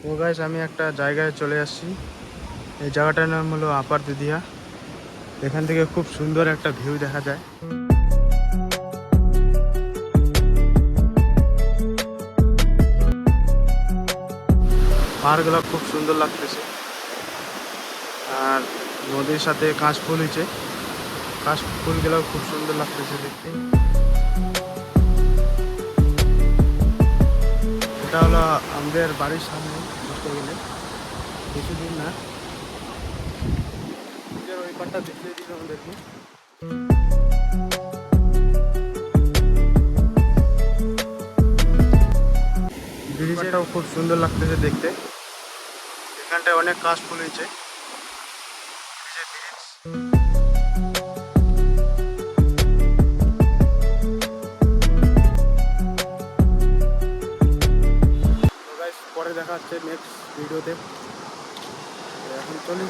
তো গাইস আমি একটা জায়গায় চলে আসছি। এই জায়গাটার নাম হলো আপার দুধিয়া। এখান থেকে খুব সুন্দর একটা ভিউ দেখা যায়। পাহাড়গুলো খুব সুন্দর লাগতেছে, আর নদীর সাথে কাশফুল হয়েছে। কাশফুলগুলো খুব সুন্দর লাগতেছে দেখতে। এটা হলো আমাদের বাড়ির সামনে, বলতে গেলে বেশি দূর না। ওই পাটটা দেখিয়ে দিল আমাদেরকে। ব্রিজটাও খুব সুন্দর লাগতেছে দেখতে। এখানটায় অনেক কাশফুল হয়েছে। পরে দেখা হচ্ছে নেক্সট ভিডিওতে। এখন চলি।